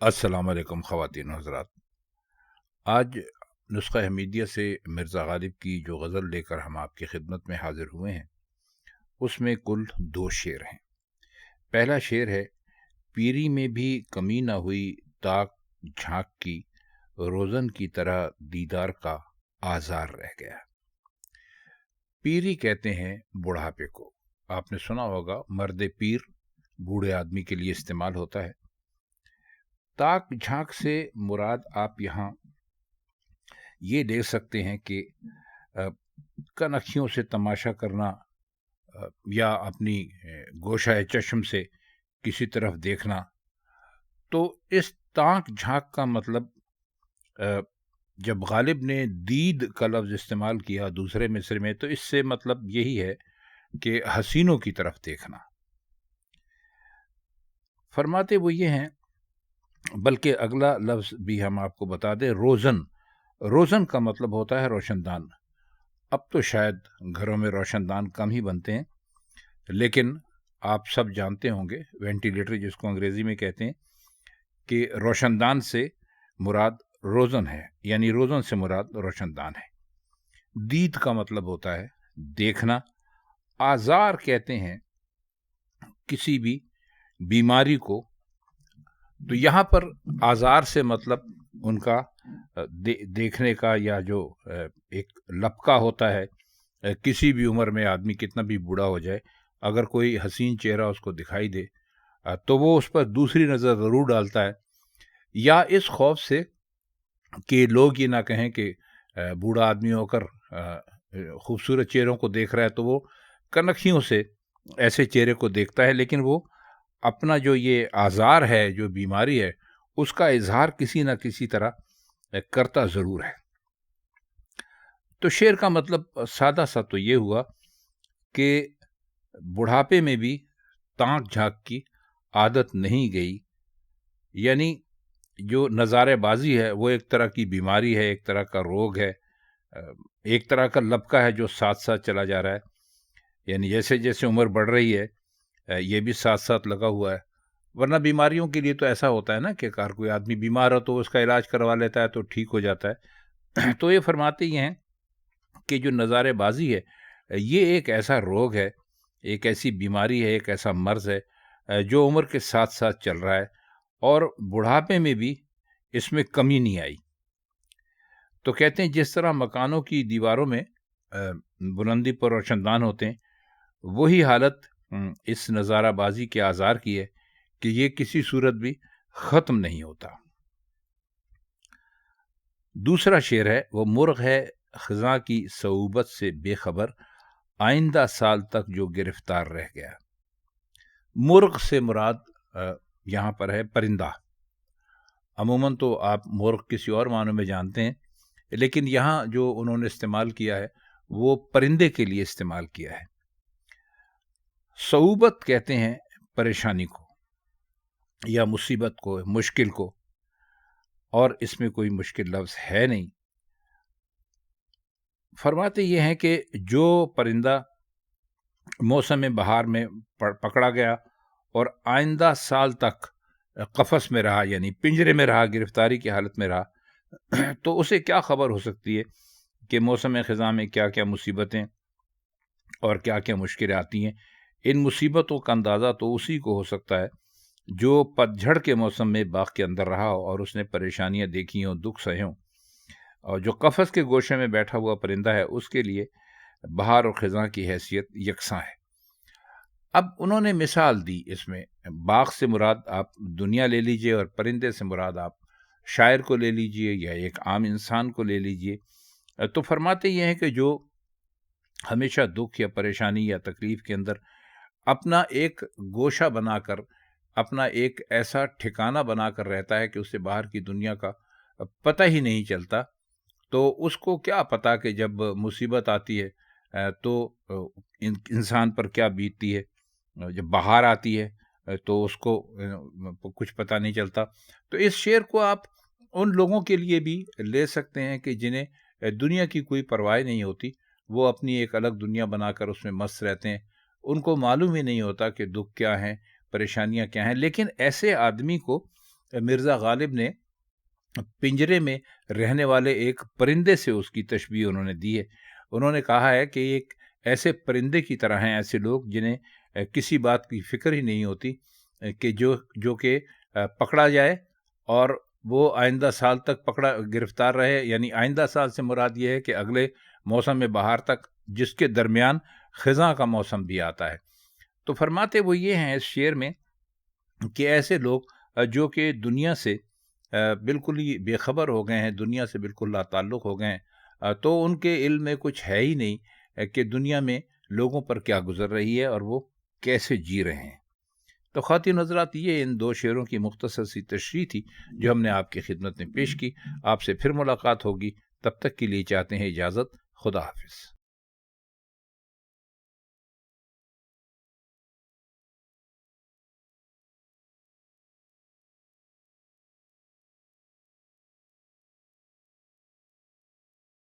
अस्सलाम वालेकुम ख़वातीन और हज़रात। आज नुस्ख़ा हमीदिया से मिर्ज़ा ग़ालिब की जो गज़ल लेकर हम आपकी खिदमत में हाज़िर हुए हैं, उसमें कुल 2 शेर हैं। पहला शेर है, पीरी में भी कमी न हुई ताक झाँक की, रोज़न की तरह दीदार का आज़ार रह गया। पीरी कहते हैं बुढ़ापे को। आपने सुना होगा मर्द पीर बूढ़े आदमी के लिए इस्तेमाल होता है। ताक झाँक से मुराद आप यहाँ ये ले सकते हैं कि कनखियों से तमाशा करना, या अपनी गोशाए चश्म से किसी तरफ देखना। तो इस ताक झाँक का मतलब, जब गालिब ने दीद का लफ्ज़ इस्तेमाल किया दूसरे मिसरे में, तो इससे मतलब यही है कि हसीनों की तरफ देखना। फरमाते वो ये हैं, बल्कि अगला लफ्ज़ भी हम आपको बता दें, रोज़न। रोज़न का मतलब होता है रोशनदान। अब तो शायद घरों में रोशनदान कम ही बनते हैं, लेकिन आप सब जानते होंगे वेंटिलेटर जिसको अंग्रेज़ी में कहते हैं, कि रोशनदान से मुराद रोज़न है, यानी रोज़न से मुराद रोशनदान है। दीद का मतलब होता है देखना। आज़ार कहते हैं किसी भी बीमारी को। तो यहाँ पर आज़ार से मतलब उनका देखने का, या जो एक लपका होता है, किसी भी उम्र में आदमी कितना भी बूढ़ा हो जाए, अगर कोई हसीन चेहरा उसको दिखाई दे तो वो उस पर दूसरी नज़र ज़रूर डालता है, या इस खौफ से कि लोग ये ना कहें कि बूढ़ा आदमी होकर खूबसूरत चेहरों को देख रहा है, तो वो कनखियों से ऐसे चेहरे को देखता है, लेकिन वो अपना जो ये आज़ार है, जो बीमारी है, उसका इजहार किसी न किसी तरह करता ज़रूर है। तो शेर का मतलब सादा सा तो ये हुआ कि बुढ़ापे में भी ताक झाँक की आदत नहीं गई, यानी जो नज़ारेबाजी है वो एक तरह की बीमारी है, एक तरह का रोग है, एक तरह का लपका है जो साथ साथ चला जा रहा है। यानी जैसे जैसे उम्र बढ़ रही है, ये भी साथ साथ लगा हुआ है। वरना बीमारियों के लिए तो ऐसा होता है ना कि अगर कोई आदमी बीमार हो तो उसका इलाज करवा लेता है तो ठीक हो जाता है। तो ये फरमाते ही हैं कि जो नज़ारेबाजी है, ये एक ऐसा रोग है, एक ऐसी बीमारी है, एक ऐसा मर्ज़ है जो उम्र के साथ साथ चल रहा है, और बुढ़ापे में भी इसमें कमी नहीं आई। तो कहते हैं जिस तरह मकानों की दीवारों में बुलंदी पर रोशनदान होते हैं, वही हालत इस नज़ाराबाजी के आज़ार की है कि ये किसी सूरत भी ख़त्म नहीं होता। दूसरा शेर है, वो मुर्ग़ है ख़ज़ां की सऊबत से बेखबर, आइंदा साल तक जो गिरफ्तार रह गया। मुर्ग़ से मुराद यहाँ पर है परिंदा। अमूमन तो आप मुर्ग़ किसी और मानों में जानते हैं, लेकिन यहाँ जो उन्होंने इस्तेमाल किया है वो परिंदे के लिए इस्तेमाल किया है। सऊबत कहते हैं परेशानी को, या मुसीबत को, मुश्किल को, और इसमें कोई मुश्किल लफ्ज़ है नहीं। फरमाते ये हैं कि जो परिंदा मौसम बहार में पकड़ा गया और आइंदा साल तक कफस में रहा, यानी पिंजरे में रहा, गिरफ्तारी की हालत में रहा, तो उसे क्या खबर हो सकती है कि मौसम ख़ज़ां में क्या क्या मुसीबतें और क्या क्या मुश्किलें आती हैं। इन मुसीबतों का अंदाज़ा तो उसी को हो सकता है जो पतझड़ के मौसम में बाग के अंदर रहा हो और उसने परेशानियां देखी हों, दुख सहे हों। और जो कफस के गोशे में बैठा हुआ परिंदा है, उसके लिए बहार और ख़ज़ां की हैसियत यकसां है। अब उन्होंने मिसाल दी इसमें, बाग से मुराद आप दुनिया ले लीजिए, और परिंदे से मुराद आप शायर को ले लीजिए, या एक आम इंसान को ले लीजिए। तो फरमाते ये हैं कि जो हमेशा दुख या परेशानी या तकलीफ के अंदर अपना एक गोशा बनाकर, अपना एक ऐसा ठिकाना बनाकर रहता है कि उसे बाहर की दुनिया का पता ही नहीं चलता, तो उसको क्या पता कि जब मुसीबत आती है तो इंसान पर क्या बीतती है। जब बाहर आती है तो उसको कुछ पता नहीं चलता। तो इस शेर को आप उन लोगों के लिए भी ले सकते हैं कि जिन्हें दुनिया की कोई परवाह नहीं होती, वो अपनी एक अलग दुनिया बनाकर उसमें मस्त रहते हैं, उनको मालूम ही नहीं होता कि दुख क्या है, परेशानियां क्या हैं। लेकिन ऐसे आदमी को مرزا غالب نے پنجرے میں رہنے والے ایک پرندے سے اس کی تشبیہ انہوں نے دی ہے. انہوں نے کہا ہے کہ ایک ایسے پرندے کی طرح ہیں ایسے لوگ جنہیں کسی بات کی فکر ہی نہیں ہوتی کہ جو کہ پکڑا جائے اور وہ آئندہ سال تک گرفتار رہے. یعنی آئندہ سال سے مراد یہ ہے کہ اگلے موسم بہار تک، جس کے درمیان خزاں کا موسم بھی آتا ہے. تو فرماتے وہ یہ ہیں اس شعر میں کہ ایسے لوگ جو کہ دنیا سے بالکل ہی بے خبر ہو گئے ہیں، دنیا سے بالکل لا تعلق ہو گئے ہیں، تو ان کے علم میں کچھ ہے ہی نہیں کہ دنیا میں لوگوں پر کیا گزر رہی ہے اور وہ کیسے جی رہے ہیں. تو خواتین حضرات، یہ ان دو شعروں کی مختصر سی تشریح تھی جو ہم نے آپ کی خدمت میں پیش کی. آپ سے پھر ملاقات ہوگی، تب تک کے لیے چاہتے ہیں اجازت. خدا حافظ.